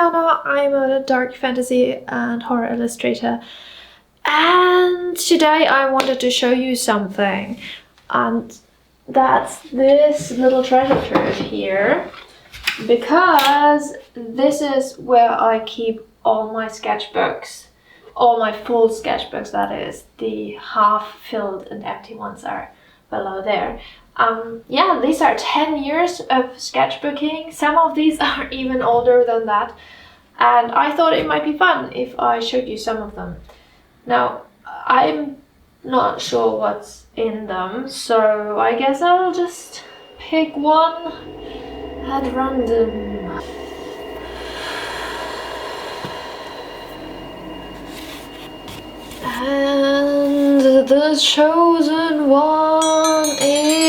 Anna. I'm a dark fantasy and horror illustrator, and today I wanted to show you something, and that's this little treasure trove here, because this is where I keep all my sketchbooks, all my full sketchbooks, that is. The half filled and empty ones are below there. Yeah, these are 10 years of sketchbooking. Some of these are even older than that, and I thought it might be fun if I showed you some of them. Now, I'm not sure what's in them, so I guess I'll just pick one at random. And the chosen one is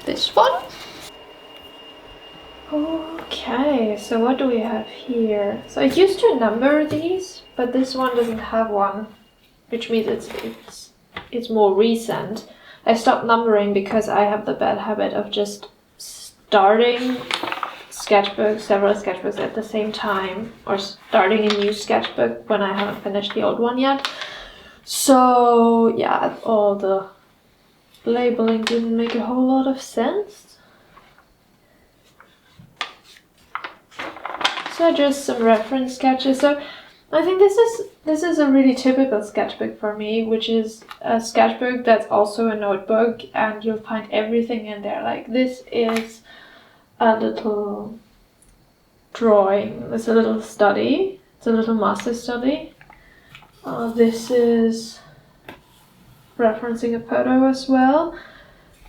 this one. Okay, so what do we have here? So I used to number these, but this one doesn't have one, which means it's more recent. I stopped numbering because I have the bad habit of just starting several sketchbooks at the same time, or starting a new sketchbook when I haven't finished the old one yet. So yeah, all the labeling didn't make a whole lot of sense. So just some reference sketches. So I think this is a really typical sketchbook for me, which is a sketchbook that's also a notebook, and you'll find everything in there. Like, this is a little drawing, it's a little study, it's a little master study. This is referencing a photo as well.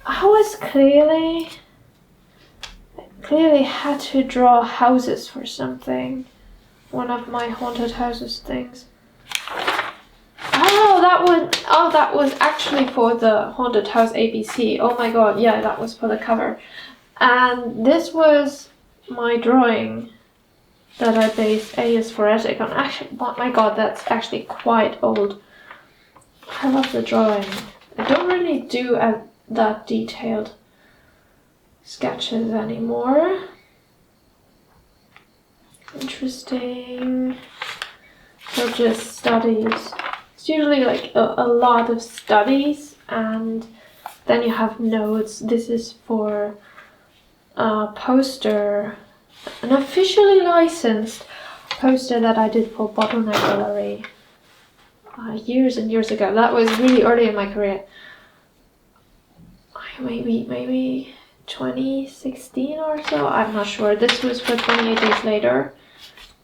I was clearly had to draw houses for something. One of my haunted houses things. Oh, that was actually for the haunted house ABC. Oh my god, yeah, that was for the cover. And this was my drawing that I based A is Forensic on. Actually, oh my god, that's actually quite old. I love the drawing. I don't really do that detailed sketches anymore. Interesting. So just studies. It's usually like a lot of studies, and then you have notes. This is for a poster, an officially licensed poster that I did for Bottleneck Gallery years and years ago. That was really early in my career. Maybe 2016 or so, I'm not sure. This was for 28 Days Later,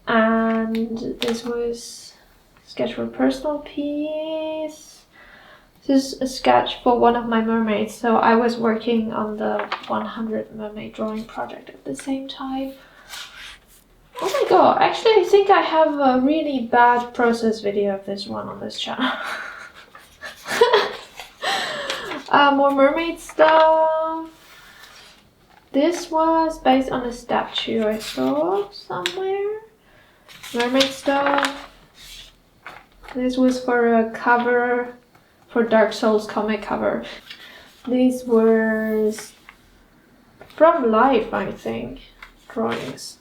and this was a sketch for a personal piece. This is a sketch for one of my mermaids, so I was working on the 100 mermaid drawing project at the same time. Oh my god, actually I think I have a really bad process video of this one on this channel. More mermaid stuff. This was based on a statue I saw somewhere. Mermaid stuff. This was for a cover, for Dark Souls comic cover. These were from life, I think, drawings.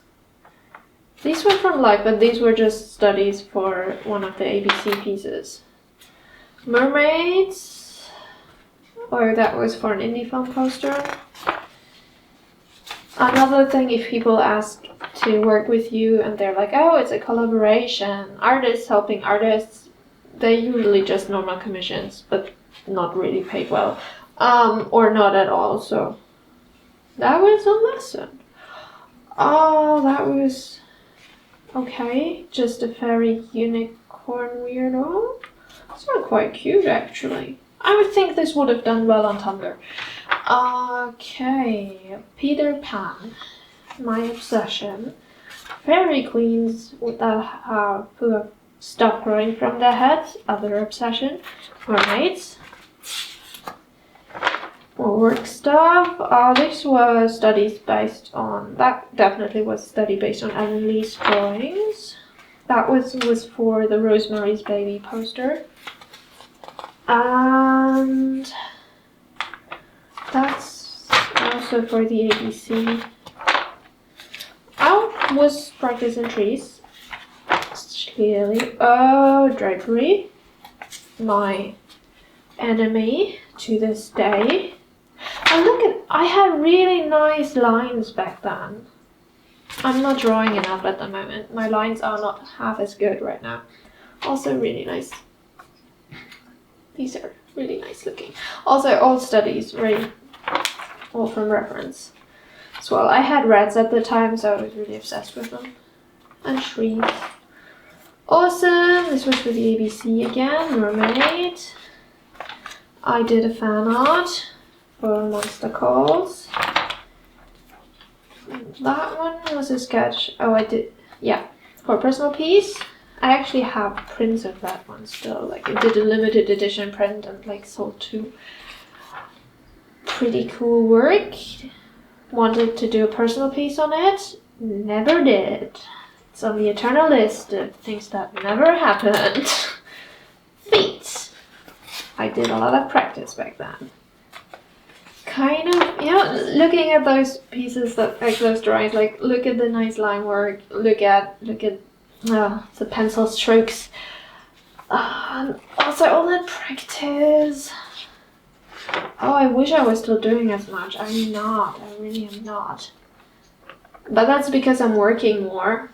These were from life, but these were just studies for one of the ABC pieces. Mermaids, or that was for an indie film poster. Another thing, if people ask to work with you and they're like, oh, it's a collaboration, artists helping artists, they usually just normal commissions, but not really paid well, or not at all. So that was a lesson. Oh, that was okay. Just a fairy unicorn weirdo. It's not quite cute, actually. I would think this would have done well on Tumblr. Okay, Peter Pan, my obsession. Fairy queens who have stuff growing from their heads, other obsession. Mermaids. More work stuff. This was studies based on, that definitely was a study based on Ellen Lee's drawings. That was for the Rosemary's Baby poster. And that's also for the ABC. I was practicing trees, clearly. Oh, drapery, my enemy to this day. And look at, I had really nice lines back then. I'm not drawing enough at the moment. My lines are not half as good right now. Also really nice. These are really nice looking. Also all studies, really, all from reference as well. I had reds at the time, so I was really obsessed with them. And trees. Awesome! This was for the ABC again, mermaid. I did a fan art for Monster Calls. That one was a sketch. Oh, I did, yeah, for a personal piece. I actually have prints of that one still. Like, I did a limited edition print and like sold 2. Pretty cool work. Wanted to do a personal piece on it. Never did. It's on the eternal list of things that never happened. Feet. I did a lot of practice back then. Kind of, you know, looking at those pieces, that like those drawings, like look at the nice line work, look at the pencil strokes, also all that practice. Oh, I wish I was still doing as much. I'm not, I really am not. But that's because I'm working more.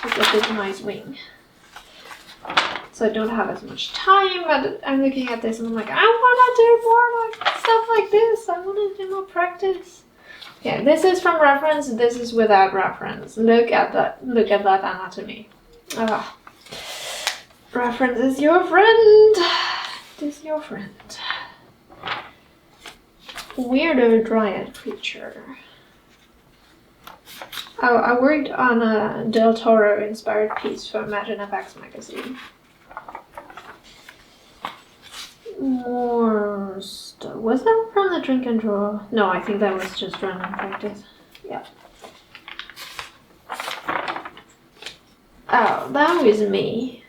Look at this nice wing. So I don't have as much time, but I'm looking at this and I'm like, I want to do more like stuff like this. I want to do more practice. Yeah, this is from reference. This is without reference. Look at that. Look at that anatomy. Ah, reference is your friend. It is your friend. Weirdo dryad creature. Oh, I worked on a Del Toro inspired piece for Imagine FX magazine. More stuff. Was that from the drink and draw? No, I think that was just random practice. Yeah. Oh, that was me.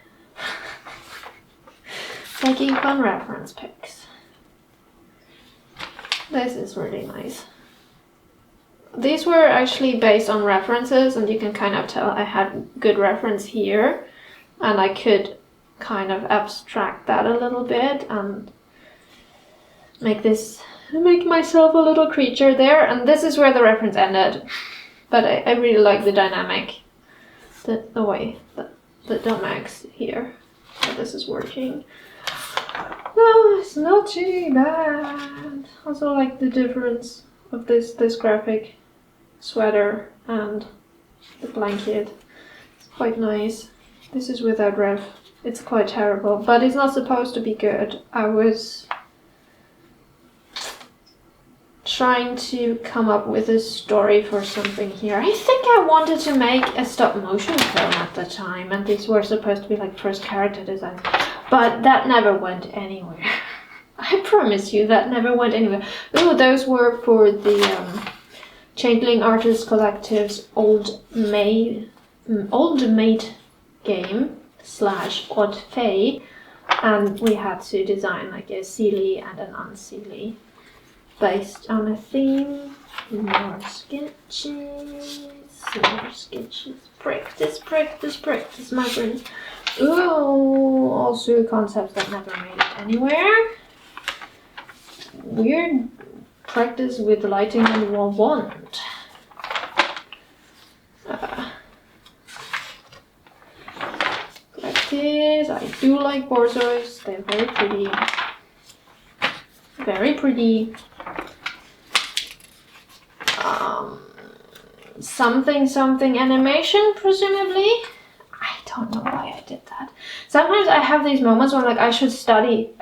Taking fun reference pics. This is really nice. These were actually based on references, and you can kind of tell I had good reference here, and I could kind of abstract that a little bit and make myself a little creature there. And this is where the reference ended, but I really like the dynamic, the way the dynamics here. So this is working. No, it's not too bad. Also like the difference of this graphic sweater and the blanket. It's quite nice. This is without ref. It's quite terrible, but it's not supposed to be good. I was trying to come up with a story for something here. I think I wanted to make a stop motion film at the time, and these were supposed to be like first character designs, but that never went anywhere. I promise you, that never went anywhere. Oh, those were for the Changeling Artists Collective's Old Maid game / Odd Fae, and we had to design like a Seelie and an Unseelie based on a theme. More sketches. Practice, my friends. Ooh, also concepts that never made it anywhere. Weird practice with lighting and wand. Practice. I do like borzoi. They're very pretty. Very pretty. Something animation, presumably. I don't know why I did that. Sometimes I have these moments where like I should study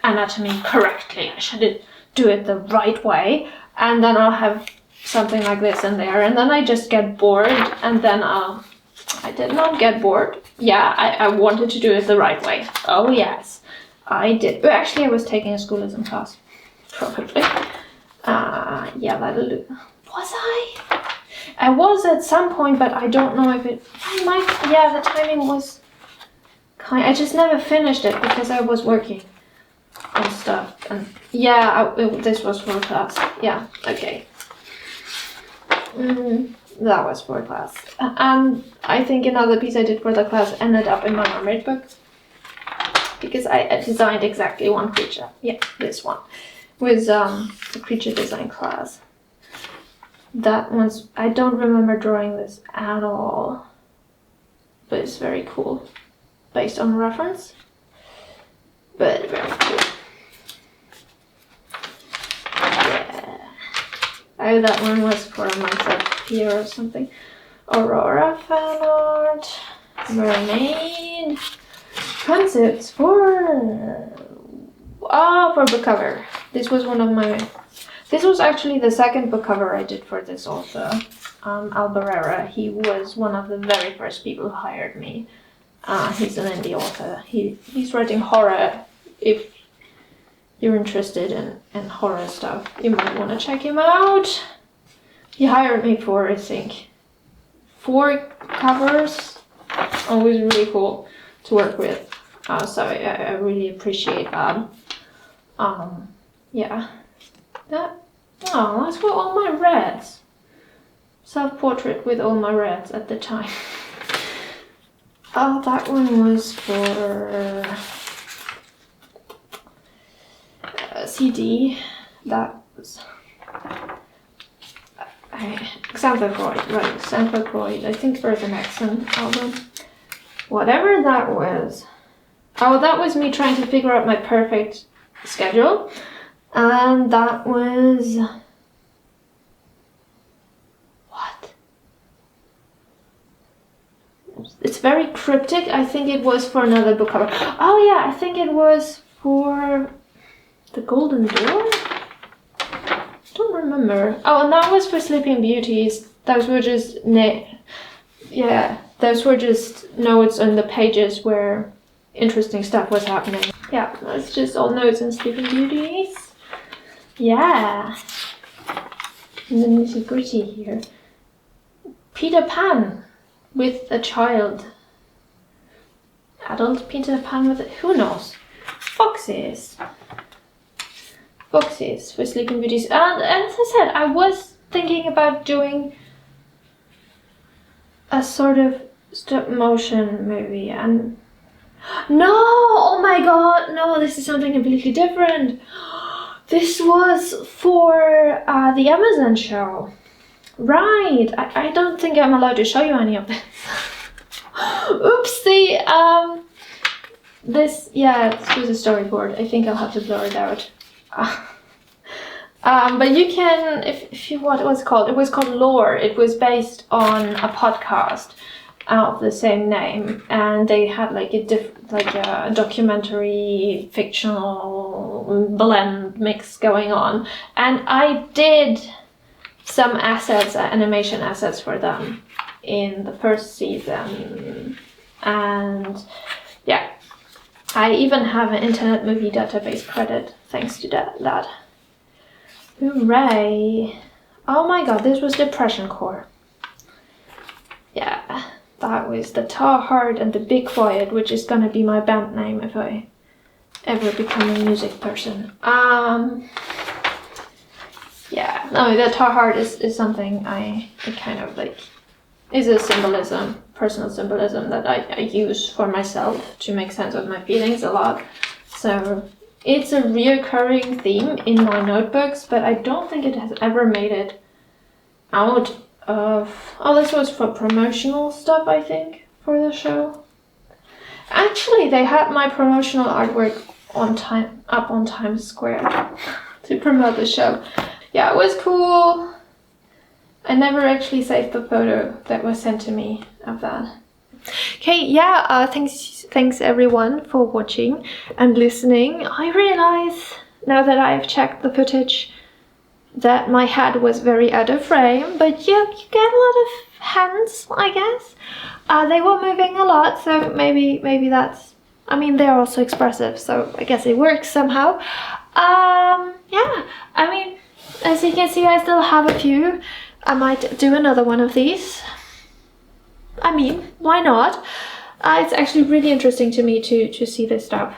anatomy correctly. I should do it the right way, and then I'll have something like this in there, and then I just get bored, and then I did not get bored. Yeah, I wanted to do it the right way. Oh yes, I did. Well, actually, I was taking a schoolism class, probably. Yeah, that'll do. Was I? I was at some point, but I don't know if it. I might. Yeah, the timing was. I just never finished it because I was working. and stuff. And yeah, this was for class. Yeah, okay. That was for class. And I think another piece I did for the class ended up in my mermaid book, because I designed exactly one creature. Yeah, this one with the creature design class. That one's, I don't remember drawing this at all, but it's very cool, based on reference, but very cool. Yeah. Oh, that one was for myself here or something. Aurora fan art, mermaid, concepts for book cover. This was one of my, this was actually the second book cover I did for this author, Albarera. He was one of the very first people who hired me. He's an indie author. He's writing horror. If you're interested in horror stuff, you might want to check him out. He hired me for, I think, 4 covers. Always really cool to work with. So I really appreciate that. Yeah. That's for all my reds. Self-portrait with all my reds at the time. Oh, that one was for CD. That was Xantha Freud, right? Xantha Freud. I think Birth and Accent album. Whatever that was. Oh, that was me trying to figure out my perfect schedule. And that was... what? It's very cryptic. I think it was for another book cover. Oh yeah, I think it was for The Golden Door? Don't remember. Oh, and that was for Sleeping Beauties. Those were just... those were just notes on the pages where interesting stuff was happening. Yeah, that's just all notes on Sleeping Beauties. Yeah. And the nitty-gritty here. Peter Pan with a child. Adult Peter Pan with who knows? Foxes. Foxes for Sleeping Beauties. And as I said, I was thinking about doing a sort of stop motion movie, and no, oh my god, no, this is something completely different. This was for the Amazon show. Right, I don't think I'm allowed to show you any of this. Oopsie. This was a storyboard. I think I'll have to blur it out. But you can, if you what it was called. It was called Lore. It was based on a podcast of the same name, and they had like a documentary fictional blend mix going on, and I did some assets, animation assets for them in the first season, and yeah, I even have an Internet Movie Database credit thanks to that. Hooray! Oh my god, this was Depression Core. Yeah, that was the Tar Hard and the Big Quiet, which is gonna be my band name if I ever become a music person. Yeah, no, the Tar Hard is something I kind of like, is a symbolism, personal symbolism that I use for myself to make sense of my feelings a lot. So it's a reoccurring theme in my notebooks, but I don't think it has ever made it out of... oh, this was for promotional stuff, I think, for the show. Actually, they had my promotional artwork up on Times Square to promote the show. Yeah, it was cool. I never actually saved the photo that was sent to me of that. Okay, yeah, thanks everyone for watching and listening. I realize, now that I've checked the footage, that my head was very out of frame, but yeah, you get a lot of hands, I guess. They were moving a lot, so maybe that's... I mean, they're also expressive, so I guess it works somehow. Yeah, I mean, as you can see, I still have a few. I might do another one of these. I mean, why not? It's actually really interesting to me to see this stuff.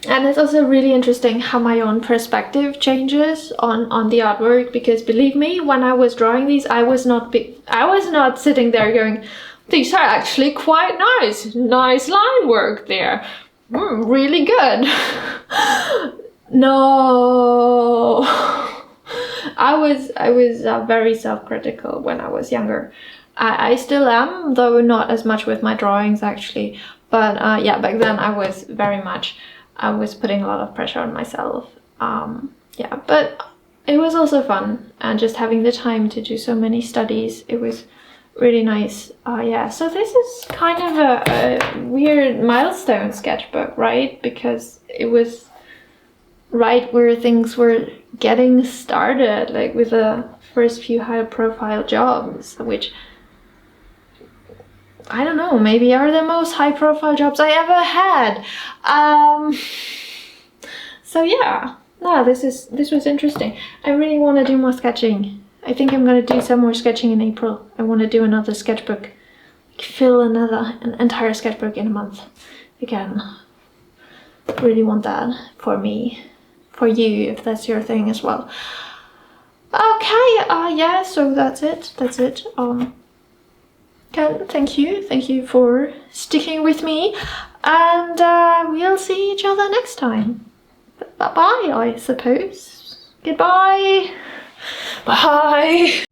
And it's also really interesting how my own perspective changes on the artwork, because believe me, when I was drawing these, I was not sitting there going, these are actually quite nice line work there, really good. No. I was very self-critical when I was younger. I still am, though not as much with my drawings actually, but yeah, back then I was putting a lot of pressure on myself. Yeah, but it was also fun, and just having the time to do so many studies, it was really nice. Yeah, so this is kind of a weird milestone sketchbook, right? Because it was right where things were getting started, like with the first few high-profile jobs, which I don't know, maybe are the most high-profile jobs I ever had. So yeah, no, this was interesting. I really want to do more sketching. I think I'm gonna do some more sketching in April. I want to do another sketchbook, fill an entire sketchbook in a month again. Really want that for me, for you, if that's your thing as well. Okay, yeah, so that's it. Thank you for sticking with me, and we'll see each other next time. Bye bye, I suppose. Goodbye. Bye.